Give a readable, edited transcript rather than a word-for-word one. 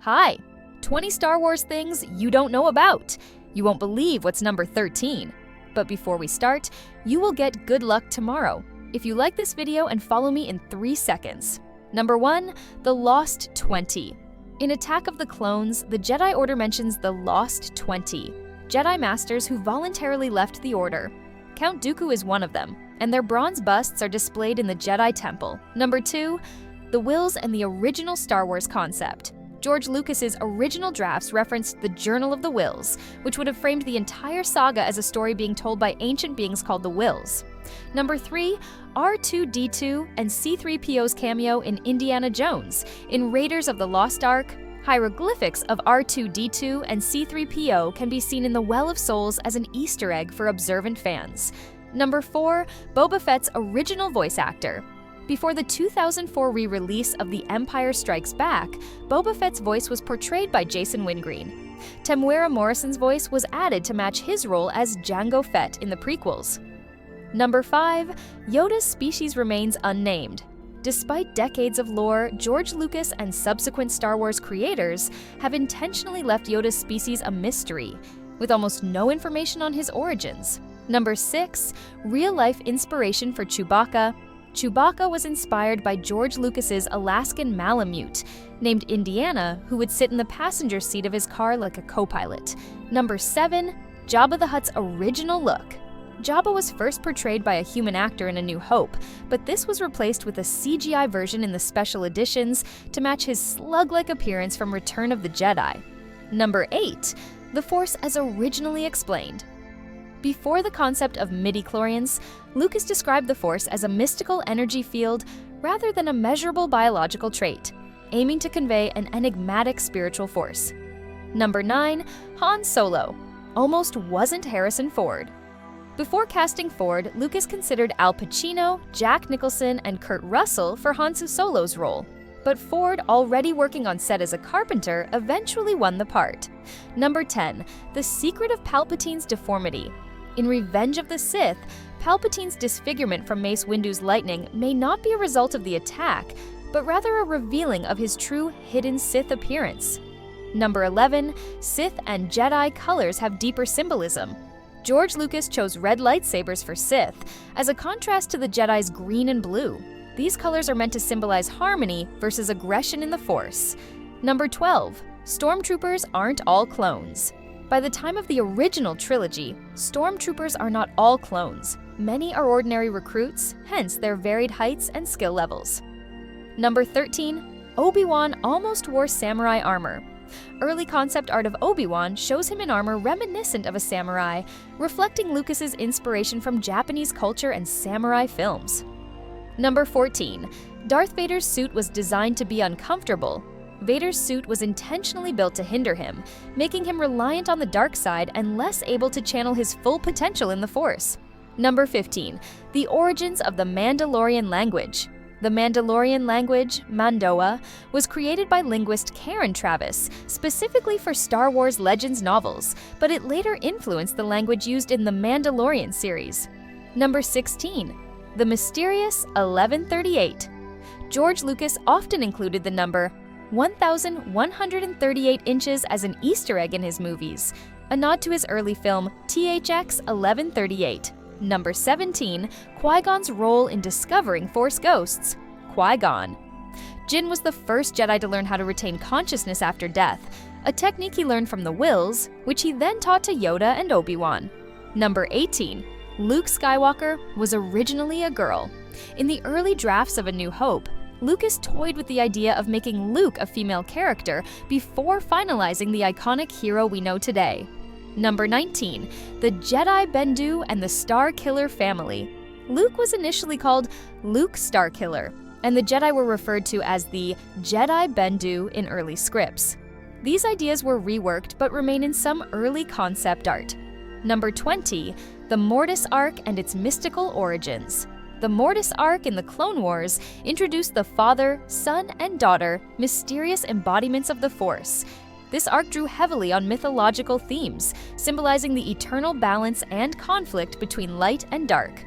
Hi! 20 Star Wars things you don't know about. You won't believe what's number 13. But before we start, you will get good luck tomorrow if you like this video and follow me in 3 seconds. Number 1, the Lost 20. In Attack of the Clones, the Jedi Order mentions the Lost 20, Jedi Masters who voluntarily left the Order. Count Dooku is one of them, and their bronze busts are displayed in the Jedi Temple. Number 2, the Whills and the original Star Wars concept. George Lucas's original drafts referenced the Journal of the Whills, which would have framed the entire saga as a story being told by ancient beings called the Whills. Number 3, R2-D2 and C-3PO's cameo in Indiana Jones. In Raiders of the Lost Ark, hieroglyphics of R2-D2 and C-3PO can be seen in the Well of Souls as an Easter egg for observant fans. Number 4, Boba Fett's original voice actor. Before the 2004 re-release of The Empire Strikes Back, Boba Fett's voice was portrayed by Jason Wingreen. Temuera Morrison's voice was added to match his role as Jango Fett in the prequels. Number 5, Yoda's species remains unnamed. Despite decades of lore, George Lucas and subsequent Star Wars creators have intentionally left Yoda's species a mystery, with almost no information on his origins. Number 6, real-life inspiration for Chewbacca. Chewbacca was inspired by George Lucas's Alaskan Malamute, named Indiana, who would sit in the passenger seat of his car like a co-pilot. Number 7, Jabba the Hutt's original look. Jabba was first portrayed by a human actor in A New Hope, but this was replaced with a CGI version in the special editions to match his slug-like appearance from Return of the Jedi. Number 8, the Force as originally explained. Before the concept of midichlorians, Lucas described the Force as a mystical energy field rather than a measurable biological trait, aiming to convey an enigmatic spiritual force. Number 9, Han Solo. Almost wasn't Harrison Ford. Before casting Ford, Lucas considered Al Pacino, Jack Nicholson, and Kurt Russell for Han Solo's role, but Ford, already working on set as a carpenter, eventually won the part. Number 10, the secret of Palpatine's deformity. In Revenge of the Sith, Palpatine's disfigurement from Mace Windu's lightning may not be a result of the attack, but rather a revealing of his true hidden Sith appearance. Number 11, Sith and Jedi colors have deeper symbolism. George Lucas chose red lightsabers for Sith, as a contrast to the Jedi's green and blue. These colors are meant to symbolize harmony versus aggression in the Force. Number 12, Stormtroopers aren't all clones. By the time of the original trilogy, Stormtroopers are not all clones. Many are ordinary recruits, hence their varied heights and skill levels. Number 13, Obi-Wan almost wore samurai armor. Early concept art of Obi-Wan shows him in armor reminiscent of a samurai, reflecting Lucas's inspiration from Japanese culture and samurai films. Number 14, Darth Vader's suit was designed to be uncomfortable. Vader's suit was intentionally built to hinder him, making him reliant on the dark side and less able to channel his full potential in the Force. Number 15, the origins of the Mandalorian language. The Mandalorian language, Mando'a, was created by linguist Karen Travis, specifically for Star Wars Legends novels, but it later influenced the language used in the Mandalorian series. Number 16, the mysterious 1138. George Lucas often included the number 1,138 inches as an Easter egg in his movies, a nod to his early film THX 1138. Number 17, Qui-Gon's role in discovering Force ghosts. Qui-Gon. Jin was the first Jedi to learn how to retain consciousness after death, a technique he learned from the Whills, which he then taught to Yoda and Obi-Wan. Number 18, Luke Skywalker was originally a girl. In the early drafts of A New Hope, Lucas toyed with the idea of making Luke a female character before finalizing the iconic hero we know today. Number 19, the Jedi Bendu and the Starkiller family. Luke was initially called Luke Starkiller, and the Jedi were referred to as the Jedi Bendu in early scripts. These ideas were reworked but remain in some early concept art. Number 20, the Mortis arc and its mystical origins. The Mortis arc in the Clone Wars introduced the father, son, and daughter, mysterious embodiments of the Force. This arc drew heavily on mythological themes, symbolizing the eternal balance and conflict between light and dark.